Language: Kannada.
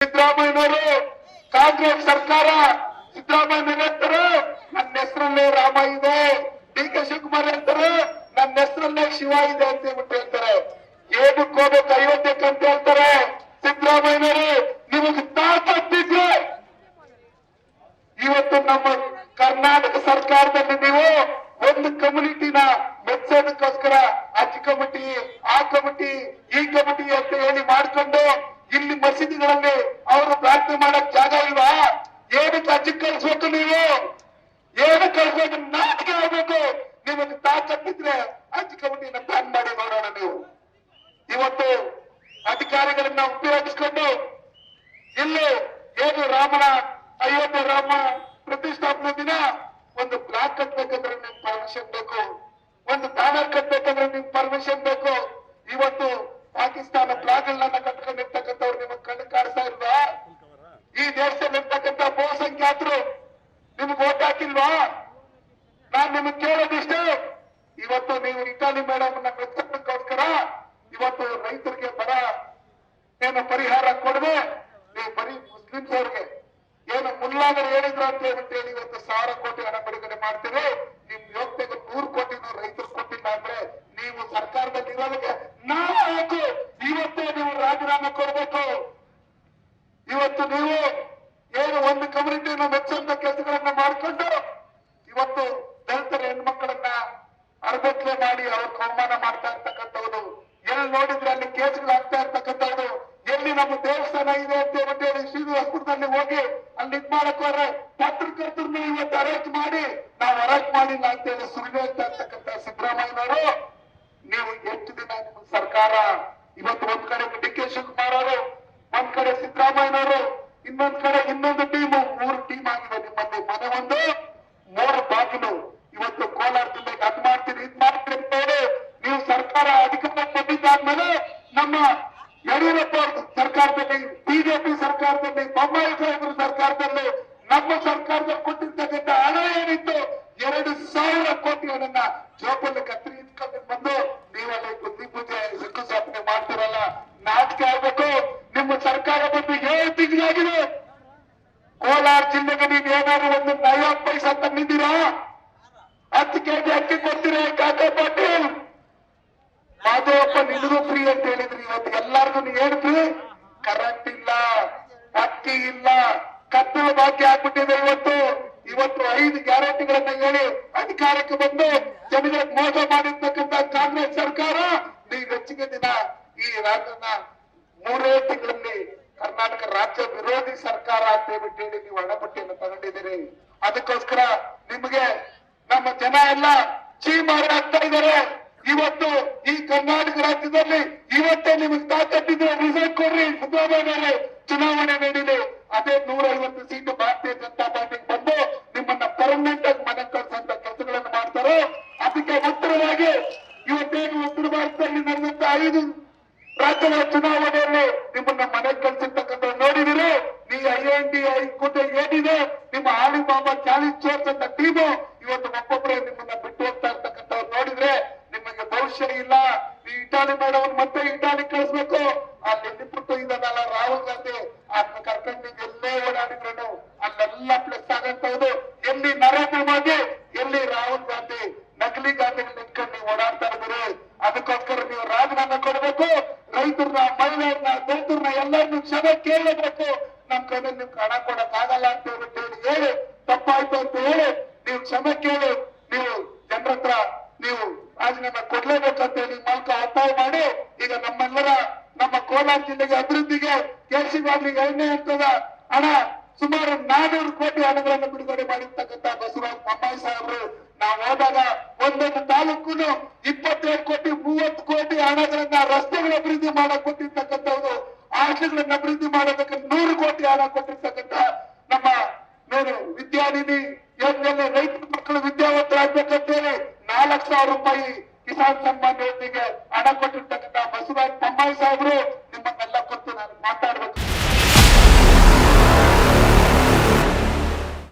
ಸಿದ್ದರಾಮಯ್ಯನವರು ಕಾಂಗ್ರೆಸ್ ಸರ್ಕಾರ ಸಿದ್ದರಾಮಯ್ಯ ಹೇಳ್ತಾರೆ ನನ್ನ ಹೆಸರಲ್ಲೇ ರಾಮ ಇದೆ, ಡಿ ಕೆ ಶಿವಕುಮಾರ್ ಹೇಳ್ತಾರೆ ನನ್ನ ಹೆಸರಲ್ಲೇ ಶಿವ ಇದೆ ಅಂತ ಹೇಳ್ತಾರೆ. ಏನಕ್ಕೆ ಹೋಗ್ಬೇಕು ಅಯೋಧ್ಯಕ್ಕೆ ಅಂತ ಹೇಳ್ತಾರೆ ಸಿದ್ದರಾಮಯ್ಯನವರು. ನಿಮಗೆ ತಾಕತ್ತಿದ್ರೆ ಇವತ್ತು ನಮ್ಮ ಕರ್ನಾಟಕ ಸರ್ಕಾರದಲ್ಲಿ ನೀವು ಒಂದು ಕಮ್ಯುನಿಟಿನ ಮೆಚ್ಚೋದಕ್ಕೋಸ್ಕರ ಅಜ್ಜಿ ಕಮಿಟಿ, ಆ ಕಮಿಟಿ, ಈ ಕಮಿಟಿ ಅಂತ ಹೇಳಿ ಮಾಡ್ಕೊಂಡು ಇಲ್ಲಿ ಮಸೀದಿಗಳಲ್ಲಿ ಅವರು ಪ್ರಾರ್ಥನೆ ಮಾಡಕ್ ಜಾಗ ಇಲ್ವಾ? ಏನಕ್ಕೆ ಅಜ್ಜಿ ಕಳಿಸ್ಬೇಕು? ನೀವು ಏನಕ್ಕೆ ಕಳಿಸ್ಬೇಕು? ನಾಚಿಕೆ ಆಗ್ಬೇಕು. ನಿಮಗೆ ತಾಕತ್ತಿದ್ರೆ ಅಜ್ಜಿ ಕಮಿಟಿನ ಪ್ಲಾನ್ ಮಾಡಿ ನೋಡೋಣ. ನೀವು ಇವತ್ತು ಅಧಿಕಾರಿಗಳನ್ನ ಉಪಯೋಗಿಸ್ಕೊಂಡು ಇಲ್ಲಿ ಏನು ರಾಮನ ಅಯೋಧ್ಯೆ ರಾಮ ಪ್ರತಿಷ್ಠಾಪನೆ ದಿನ ಒಂದು ಬ್ಲಾಕ್ ಕಟ್ಬೇಕಂದ್ರೆ ನಿಮ್ಗೆ ಪರ್ಮಿಷನ್ ಬೇಕು, ಒಂದು ಬ್ಯಾನರ್ ಕಟ್ಬೇಕಂದ್ರೆ ನಿಮ್ಗೆ ಪರ್ಮಿಷನ್ ಬೇಕು. ಇವತ್ತು ಪಾಕಿಸ್ತಾನ ಫ್ಲಾಗ್ ಗಳನ್ನ ಕಟ್ಕೊಂಡಿರ್ತಕ್ಕಂಥವ್ರು ನಿಮಗೆ ಕಣ್ಣು ಕಾಣಿಸ್ತಾ ಇಲ್ವಾ? ಈ ದೇಶದಲ್ಲಿರ್ತಕ್ಕಂಥ ಬಹುಸಂಖ್ಯಾತರು ನಿಮ್ಗೆ ಓಟ್ ಹಾಕಿಲ್ವಾ? ನಾನ್ ನಿಮಗೆ ಕೇಳೋದಿಷ್ಟೇ, ಇವತ್ತು ನೀವು ಇಟಾಲಿ ಮೇಡಮ್ ಮೆಚ್ಚೋದಕ್ಕೋಸ್ಕರ ಇವತ್ತು ರೈತರಿಗೆ ಬರ ಏನು ಪರಿಹಾರ ಕೊಡದೆ ನೀವು ಬರೀ ಮುಸ್ಲಿಮ್ಸ್ ಅವ್ರಿಗೆ ಏನು ಮುಲ್ಲಾಗರು ಹೇಳಿದ್ರು ಅಂತ ಹೇಳಿ ಇವತ್ತು 1000 ಕೋಟಿ ಹಣ ಬಿಡುಗಡೆ ಮಾಡ್ತೀವಿ. ನಿಮ್ ಯೋಗ್ಯತೆಗೆ 100 ಕೋಟಿ ರೈತರು ಕೊಟ್ಟಿಲ್ಲ ಅಂದ್ರೆ ನೀವು ಸರ್ಕಾರದಲ್ಲಿ ಇರೋದಕ್ಕೆ ನಾಲ್ಕು ಇವತ್ತೇ ನೀವು ರಾಜೀನಾಮೆ ಕೊಡಬೇಕು. ಇವತ್ತು ನೀವು ಏನು ಒಂದು ಕಮ್ಯುನಿಟಿನ ಮೆಚ್ಚುವಂತ ಕೆಲಸಗಳನ್ನ ಮಾಡಿಕೊಂಡು ಇವತ್ತು ದಲಿತರ ಹೆಣ್ಮಕ್ಕಳನ್ನ ಅರ್ಧತ್ಲೆ ಮಾಡಿ ಅವ್ರಿಗೆ ಅವಮಾನ ಮಾಡ್ತಾ ಇರ್ತಕ್ಕಂಥವ್ರು, ಎಲ್ಲಿ ನೋಡಿದ್ರೆ ಅಲ್ಲಿ ಕೇಸ್ಗಳಾಗ್ತಾ ಇರ್ತಕ್ಕಂಥವ್ರು, ಎಲ್ಲಿ ನಮ್ಮ ದೇವಸ್ಥಾನ ಇದೆ ಅಂತ ಹೇಳಿ ಶ್ರೀನಿವಾಸಪುರದಲ್ಲಿ ಹೋಗಿ ಅಲ್ಲಿ ಇದ್ ಮಾಡಕ್ ಹೋದ್ರೆ ಪತ್ರಕರ್ತರನ್ನ ಇವತ್ತು ಅರೆಸ್ಟ್ ಮಾಡಿ ನಾವು ಅರೆಸ್ಟ್ ಮಾಡಿಲ್ಲ ಅಂತ ಹೇಳಿ ಸುಳ್ಳು ಹೇಳ್ತಾ ಇರ್ತಕ್ಕಂಥ ಸಿದ್ದರಾಮಯ್ಯನವರು, ನೀವು ಎಷ್ಟು ದಿನ ನಿಮ್ಮ ಸರ್ಕಾರ? ಇವತ್ತು ಒಂದ್ ಕಡೆ ಡಿ ಕೆ ಶಿವಕುಮಾರ್ ಅವರು, ಒಂದ್ ಕಡೆ ಸಿದ್ದರಾಮಯ್ಯನವರು, ಇನ್ನೊಂದ್ ಕಡೆ ಇನ್ನೊಂದು ಟೀಮು, 3 ಟೀಮ್ ಆಗಿದೆ ನಿಮ್ಮಲ್ಲಿ. ಮನೆ ಒಂದು 3 ಬಾಗಿಲು. ಇವತ್ತು ಕೋಲಾರ ಜಿಲ್ಲೆಗೆ ಅದ್ ಮಾಡ್ತೀರಿ ಇದ್ ಮಾಡ್ತೀರಿ ಅಂತ ಹೇಳಿ ನೀವು ಸರ್ಕಾರ ಅಧಿಕಾರ ಬಂದಿದ್ದಾದ್ಮೇಲೆ ನಮ್ಮ ಯಡಿಯೂರಪ್ಪ ಸರ್ಕಾರದಲ್ಲಿ, ಬಿಜೆಪಿ ಸರ್ಕಾರದಲ್ಲಿ, ಬೊಮ್ಮಾಯಿ ಸಾಹೇಬರ ಸರ್ಕಾರದಲ್ಲಿ, ನಮ್ಮ ಸರ್ಕಾರದಲ್ಲಿ ಕೊಟ್ಟಿರ್ತಕ್ಕಂಥ ಹಣ ಏನಿತ್ತು 2,000 ಕೋಟಿ ಹಣನ್ನ ಜೋಬಲ್ಲಿ ಕತ್ತರಿ ಇಟ್ಕೊಂಡು ಬಂದು ನೀವಲ್ಲಿ ಬುದ್ಧಿ ಪೂಜೆ ಶಂಕುಸ್ಥಾಪನೆ ಮಾಡ್ತಿರಲ್ಲ, ನಾಚಿಕೆ ಆಗ್ಬೇಕು. ನಿಮ್ಮ ಸರ್ಕಾರ ಬಂದು 7 ತಿಂಗಳಾಗಿದೆ. ಕೋಲಾರ ಜಿಲ್ಲೆಗೆ ನೀವು ಏನಾದ್ರು ಒಂದು 50 ಪೈಸಾ ತಂದಿದ್ದೀರಾ? 10 ಕೆಜಿ ಅಕ್ಕಿ ಕೊಡ್ತೀರಾ? ಕಾಕಾ ಪಾಟೀಲ್ ಮಾಧವಪ್ಪ ನಿನಗೂ ಫ್ರೀ ಅಂತ ಹೇಳಿದ್ರಿ. ಇವತ್ತು ಎಲ್ಲಾರ್ಗು ನೀವು ಹೇಳ್ತೀವಿ ಕರೆಂಟ್ ಇಲ್ಲ, ಅಕ್ಕಿ ಇಲ್ಲ, ಕತ್ತಲ ಭಾಗ್ಯ ಆಗ್ಬಿಟ್ಟಿದೆ. ಇವತ್ತು 5 ಗ್ಯಾರಂಟಿಗಳನ್ನ ಹೇಳಿ ಅಧಿಕಾರಕ್ಕೆ ಬಂದು ಜನಗಳಿಗೆ ಮೋಸ ಮಾಡಿರ್ತಕ್ಕಂಥ ಕಾಂಗ್ರೆಸ್ ಸರ್ಕಾರ ನೀವು ಹೆಚ್ಚಿಗೆ ದಿನ ಈ ರಾಜ್ಯನ 3 ತಿಂಗಳಲ್ಲಿ ಕರ್ನಾಟಕ ರಾಜ್ಯ ವಿರೋಧಿ ಸರ್ಕಾರ ಅಂತ ಹೇಳ್ಬಿಟ್ಟು ಹೇಳಿ ನೀವು ಹಣಪಟ್ಟಿಯನ್ನು ತಗೊಂಡಿದ್ದೀರಿ. ಅದಕ್ಕೋಸ್ಕರ ನಿಮಗೆ ನಮ್ಮ ಜನ ಎಲ್ಲ ಚೀಮಾರಿ ಆಗ್ತಾ ಇದ್ದಾರೆ. ಇವತ್ತು ಈ ಕರ್ನಾಟಕ ರಾಜ್ಯದಲ್ಲಿ ಇವತ್ತೇ ನಿಮಗೆ ತಾಕತ್ತಿದ್ರೆ ರಿಸಲ್ಟ್ ಕೊಡ್ರಿ. ಸಿದ್ದರಾಮಯ್ಯ ಚುನಾವಣೆ ನೀಡಿದೆ, ಅದೇ 150 ಸೀಟು ಭಾರತೀಯ ಜನತಾ ಪಾರ್ಟಿಗೆ ಬಂದು ನಿಮ್ಮನ್ನ ಪರ್ಮನೆಂಟ್ ಆಗಿ ಮನೆ ಕಳಿಸುವಂತ ಕೆಲಸಗಳನ್ನು ಮಾಡ್ತಾರೆ. ಅದಕ್ಕೆ ಉತ್ತರವಾಗಿ ಇವತ್ತೇನು ಉತ್ತರ ಭಾರತದಲ್ಲಿ ನಡೆದಂತ 5 ರಾಜ್ಯಗಳ ಚುನಾವಣೆಯಲ್ಲಿ ನಿಮ್ಮನ್ನ ಮನೆ ಕಳಿಸಿರ್ತಕ್ಕಂಥ ನೋಡಿದಿರಿ. ನೀವು IND ಹೈಕೋಟೆ ಏನಿದೆ ನಿಮ್ಮ ಆಲಿಬಾಬಾ ಚಾಲೆಂಜ್ ಚೋರ್ಸ್ ಅಂತ ಟೀಮು ಇವತ್ತು ಒಬ್ಬೊಬ್ಬರೇ ನಿಮ್ಮನ್ನ ಬಿಟ್ಟು ಹೋಗ್ತಾ ಇರ್ತಕ್ಕಂಥವ್ರು ನೋಡಿದ್ರೆ ನಿಮಗೆ ಭವಿಷ್ಯ ಇಲ್ಲ. ನೀವು ಇಟಾಲಿ ಮೇಡಮ್ ಮತ್ತೆ ಇಟಾಲಿ ಕಳಿಸ್ಬೇಕು. ಅಲ್ಲಿ ಬಿಟ್ಟು ಇದನ್ನಲ್ಲ ರಾಹುಲ್ ಗಾಂಧಿ ಅದನ್ನ ಕರ್ಕೊಂಡು ನೀವು ಎಲ್ಲೇ ಓಡಾಡಿದ್ರು ಅಲ್ಲೆಲ್ಲ ಪ್ಲಸ್ ಆಗಂತವ್ರು. ಎಲ್ಲಿ ನರೇಂದ್ರ ಮೋದಿ, ಎಲ್ಲಿ ರಾಹುಲ್ ಗಾಂಧಿ, ನಕಲಿ ಗಾಂಧಿಗಳು ನಿಂತ್ಕೊಂಡು ನೀವು ಓಡಾಡ್ತಾ ಇದ್ದೀರಿ. ಅದಕ್ಕೋಸ್ಕರ ನೀವು ರಾಜೀನಾಮೆ ಕೊಡಬೇಕು. ರೈತರನ್ನ, ಮಹಿಳೆಯರನ್ನ, ದಲಿತರನ್ನ ಎಲ್ಲರನ್ನು ಕ್ಷಮೆ ಕೇಳಬೇಕು. ನಮ್ ಕೈಯಲ್ಲಿ ನಿಮ್ಗೆ ಹಣ ಕೊಡಕ್ ಆಗಲ್ಲ ಅಂತ ಹೇಳ್ಬಿಟ್ಟು ಹೇಳಿ ತಪ್ಪಾಯ್ತು ಅಂತ ಹೇಳಿ ನೀವು ಕ್ಷಮೆ ಕೇಳಿ ನೀವು ಜನರ ಹತ್ರ ನೀವು ರಾಜೀನಾಮೆ ಕೊಡ್ಲೇಬೇಕಂತ ಹೇಳಿ ಮೂಲಕ ಒತ್ತಾಯ ಮಾಡಿ ಈಗ ನಮ್ಮ ಕೋಲಾರ ಜಿಲ್ಲೆಗೆ ಅಭಿವೃದ್ಧಿಗೆ KCB ಎಣ್ಣೆ ಹಂತದ ಹಣ ಸುಮಾರು 400 ಕೋಟಿ ಹಣಗಳನ್ನು ಬಿಡುಗಡೆ ಮಾಡಿರ್ತಕ್ಕಂಥ ಬಸವರಾಜ ಬೊಮ್ಮಾಯಿ ಸಾಹೇಬರು ನಾವು ಹೋದಾಗ ಒಂದೊಂದು ತಾಲೂಕು 27 ಕೋಟಿ 30 ಕೋಟಿ ಹಣಗಳನ್ನ ರಸ್ತೆಗಳ ಅಭಿವೃದ್ಧಿ ಮಾಡಕ್ ಕೊಟ್ಟಿರ್ತಕ್ಕಂಥವ್ರು, ಹಾಸ್ಟೆಲ್ಗಳನ್ನ ಅಭಿವೃದ್ಧಿ ಮಾಡೋದಕ್ಕೆ 100 ಕೋಟಿ ಹಣ ಕೊಟ್ಟಿರ್ತಕ್ಕಂಥ ನಮ್ಮ ವಿದ್ಯಾನಿಧಿ ಯೋಜನೆಯಲ್ಲಿ ರೈತರ ಮಕ್ಕಳು ವಿದ್ಯಾವಂತರಾಗಬೇಕಂತೇಳಿ 4,00,000 ರೂಪಾಯಿ ಕಿಸಾನ್ ಸನ್ಮಾನ್ ಯೋಜನೆಗೆ ಹಣ ಕೊಟ್ಟಿರ್ತಕ್ಕಂಥ ಬಸವರಾಜ ಬೊಮ್ಮಾಯಿ ಸಾಹೇಬರು ನಿಮ್ಮನ್ನೆಲ್ಲ ಕೊಟ್ಟು ನಾನು ಮಾತಾಡ್ಬೇಕು.